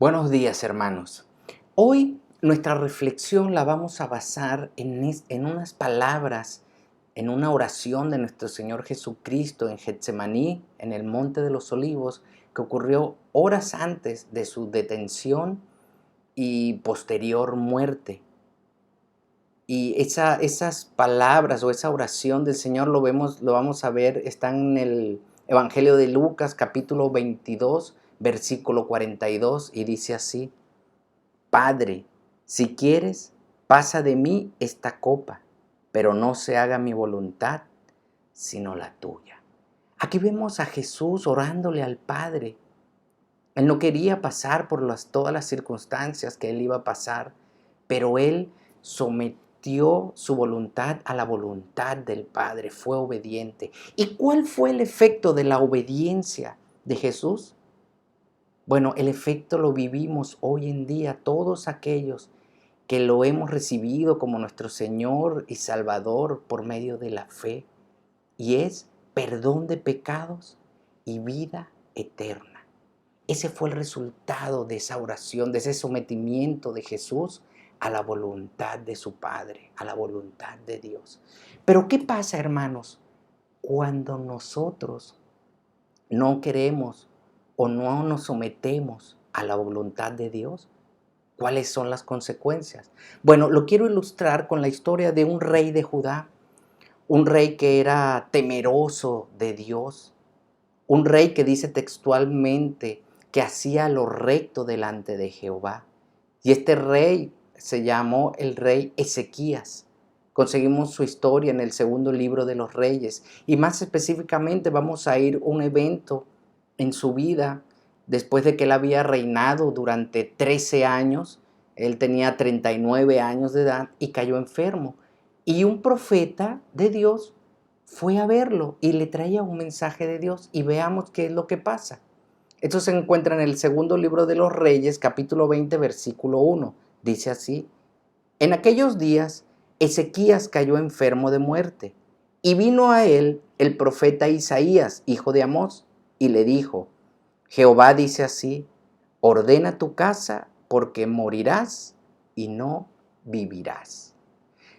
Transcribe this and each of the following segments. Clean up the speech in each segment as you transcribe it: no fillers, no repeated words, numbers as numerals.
Buenos días, hermanos. Hoy nuestra reflexión la vamos a basar en unas palabras, en una oración de nuestro Señor Jesucristo en Getsemaní, en el Monte de los Olivos, que ocurrió horas antes de su detención y posterior muerte. Y esas palabras o esa oración del Señor lo vamos a ver, están en el Evangelio de Lucas, capítulo 22, versículo 42, y dice así: Padre, si quieres, pasa de mí esta copa, pero no se haga mi voluntad, sino la tuya. Aquí vemos a Jesús orándole al Padre. Él no quería pasar por todas las circunstancias que él iba a pasar, pero él sometió su voluntad a la voluntad del Padre, fue obediente. ¿Y cuál fue el efecto de la obediencia de Jesús? Bueno, el efecto lo vivimos hoy en día todos aquellos que lo hemos recibido como nuestro Señor y Salvador por medio de la fe, y es perdón de pecados y vida eterna. Ese fue el resultado de esa oración, de ese sometimiento de Jesús a la voluntad de su Padre, a la voluntad de Dios. Pero ¿qué pasa, hermanos, cuando nosotros no queremos o no nos sometemos a la voluntad de Dios? ¿Cuáles son las consecuencias? Bueno, lo quiero ilustrar con la historia de un rey de Judá, un rey que era temeroso de Dios, un rey que dice textualmente que hacía lo recto delante de Jehová. Y este rey se llamó el rey Ezequías. Conseguimos su historia en el segundo libro de los Reyes, y más específicamente vamos a ir a un evento en su vida después de que él había reinado durante 13 años. Él tenía 39 años de edad y cayó enfermo. Y un profeta de Dios fue a verlo y le traía un mensaje de Dios, y veamos qué es lo que pasa. Esto se encuentra en el segundo libro de los Reyes, capítulo 20, versículo 1. Dice así: En aquellos días, Ezequías cayó enfermo de muerte, y vino a él el profeta Isaías, hijo de Amós, y le dijo: Jehová dice así: ordena tu casa, porque morirás y no vivirás.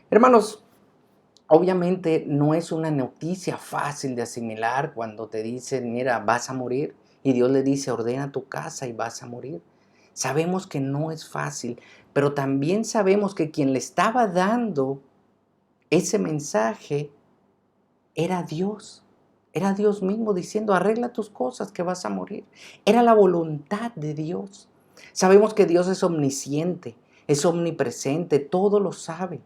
Hermanos, obviamente no es una noticia fácil de asimilar cuando te dicen, mira, vas a morir, y Dios le dice, ordena tu casa y vas a morir. Sabemos que no es fácil, pero también sabemos que quien le estaba dando ese mensaje era Dios. Era Dios mismo diciendo, arregla tus cosas que vas a morir. Era la voluntad de Dios. Sabemos que Dios es omnisciente, es omnipresente, todo lo sabe.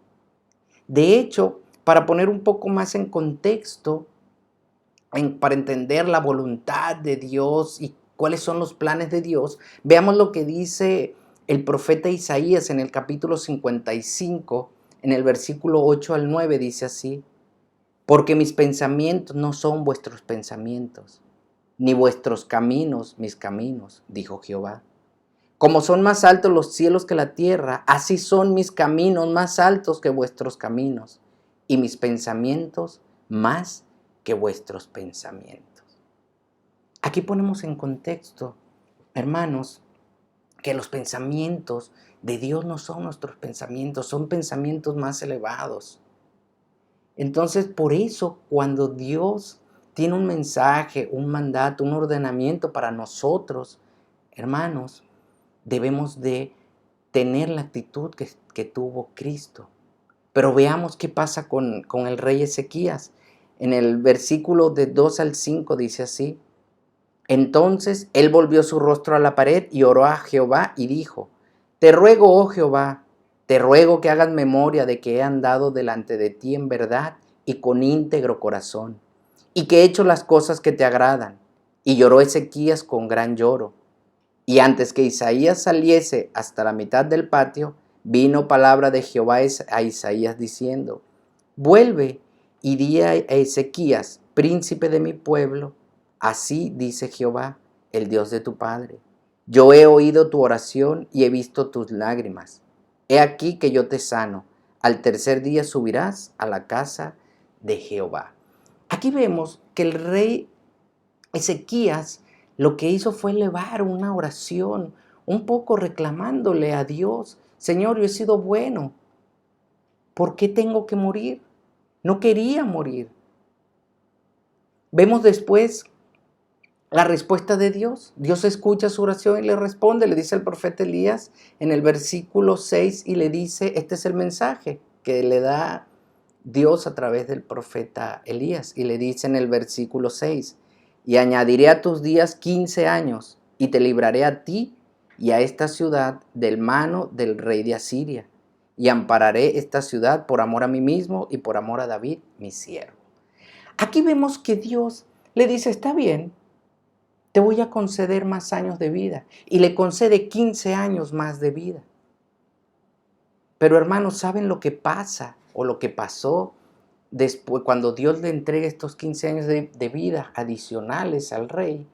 De hecho, para poner un poco más en contexto, para entender la voluntad de Dios y cuáles son los planes de Dios, veamos lo que dice el profeta Isaías en el capítulo 55, en el versículo 8 al 9, dice así: Porque mis pensamientos no son vuestros pensamientos, ni vuestros caminos mis caminos, dijo Jehová. Como son más altos los cielos que la tierra, así son mis caminos más altos que vuestros caminos, y mis pensamientos más que vuestros pensamientos. Aquí ponemos en contexto, hermanos, que los pensamientos de Dios no son nuestros pensamientos, son pensamientos más elevados. Entonces, por eso, cuando Dios tiene un mensaje, un mandato, un ordenamiento para nosotros, hermanos, debemos de tener la actitud que tuvo Cristo. Pero veamos qué pasa con el rey Ezequías. En el versículo de 2 al 5 dice así: Entonces él volvió su rostro a la pared y oró a Jehová y dijo: Te ruego, oh Jehová, te ruego que hagas memoria de que he andado delante de ti en verdad y con íntegro corazón, y que he hecho las cosas que te agradan. Y lloró Ezequías con gran lloro. Y antes que Isaías saliese hasta la mitad del patio, vino palabra de Jehová a Isaías diciendo: Vuelve y di a Ezequías, príncipe de mi pueblo, así dice Jehová, el Dios de tu padre: Yo he oído tu oración y he visto tus lágrimas. He aquí que yo te sano. Al tercer día subirás a la casa de Jehová. Aquí vemos que el rey Ezequías lo que hizo fue elevar una oración, un poco reclamándole a Dios, Señor, yo he sido bueno, ¿por qué tengo que morir? No quería morir. Vemos después la respuesta de Dios. Dios escucha su oración y le responde. Le dice el profeta Elías en el versículo 6 y le dice, este es el mensaje que le da Dios a través del profeta Elías. Y le dice en el versículo 6, y añadiré a tus días 15 años y te libraré a ti y a esta ciudad del mano del rey de Asiria. Y ampararé esta ciudad por amor a mí mismo y por amor a David, mi siervo. Aquí vemos que Dios le dice, está bien, te voy a conceder más años de vida. Y le concede 15 años más de vida. Pero hermanos, ¿saben lo que pasa o lo que pasó después cuando Dios le entrega estos 15 años de vida adicionales al rey?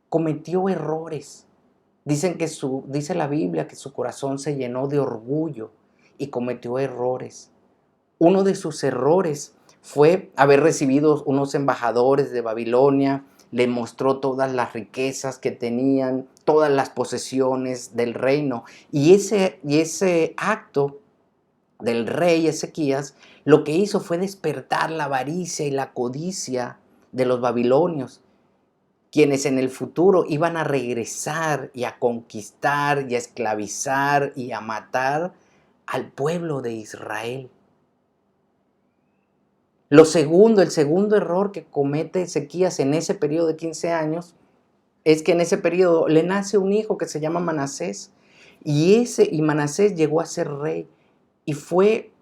Cometió errores. Dice la Biblia que su corazón se llenó de orgullo y cometió errores. Uno de sus errores fue haber recibido unos embajadores de Babilonia, le mostró todas las riquezas que tenían, todas las posesiones del reino. Y ese acto del rey Ezequías lo que hizo fue despertar la avaricia y la codicia de los babilonios, quienes en el futuro iban a regresar y a conquistar y a esclavizar y a matar al pueblo de Israel. El segundo error que comete Ezequías en ese periodo de 15 años es que en ese periodo le nace un hijo que se llama Manasés y Manasés llegó a ser rey y fue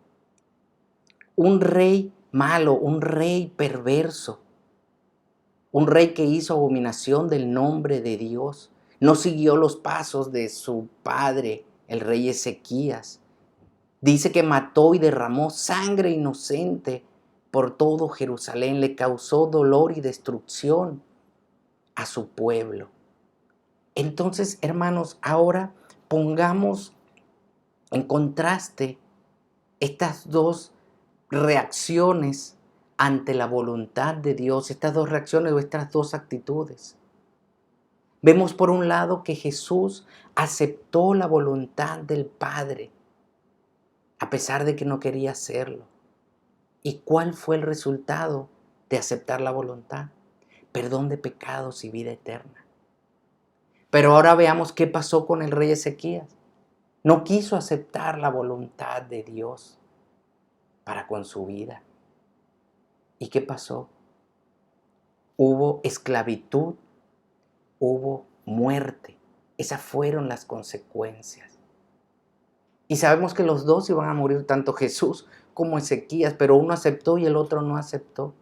un rey malo, un rey perverso, un rey que hizo abominación del nombre de Dios. No siguió los pasos de su padre, el rey Ezequías. Dice que mató y derramó sangre inocente por todo Jerusalén, le causó dolor y destrucción a su pueblo. Entonces, hermanos, ahora pongamos en contraste estas dos reacciones ante la voluntad de Dios, estas dos reacciones o estas dos actitudes. Vemos por un lado que Jesús aceptó la voluntad del Padre, a pesar de que no quería hacerlo. ¿Y cuál fue el resultado de aceptar la voluntad? Perdón de pecados y vida eterna. Pero ahora veamos qué pasó con el rey Ezequías. No quiso aceptar la voluntad de Dios para con su vida. ¿Y qué pasó? Hubo esclavitud, hubo muerte. Esas fueron las consecuencias. Y sabemos que los dos iban a morir, tanto Jesús como Ezequías, pero uno aceptó y el otro no aceptó.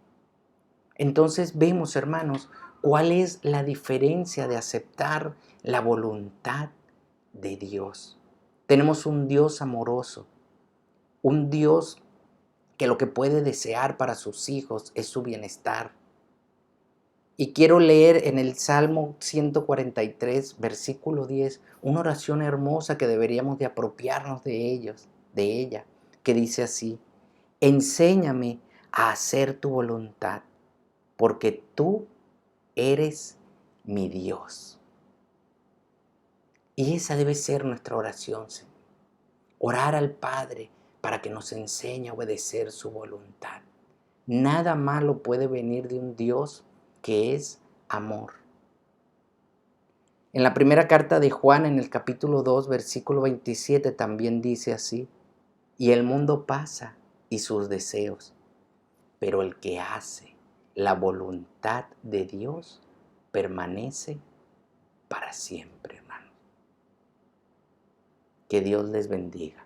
Entonces vemos, hermanos, cuál es la diferencia de aceptar la voluntad de Dios. Tenemos un Dios amoroso, un Dios que lo que puede desear para sus hijos es su bienestar. Y quiero leer en el Salmo 143, versículo 10, una oración hermosa que deberíamos de apropiarnos de ella, que dice así: enséñame a hacer tu voluntad, porque tú eres mi Dios. Y esa debe ser nuestra oración, Señor. Orar al Padre para que nos enseñe a obedecer su voluntad. Nada malo puede venir de un Dios que es amor. En la primera carta de Juan, en el capítulo 2, versículo 27, también dice así: y el mundo pasa y sus deseos, pero el que hace la voluntad de Dios permanece para siempre, hermanos. Que Dios les bendiga.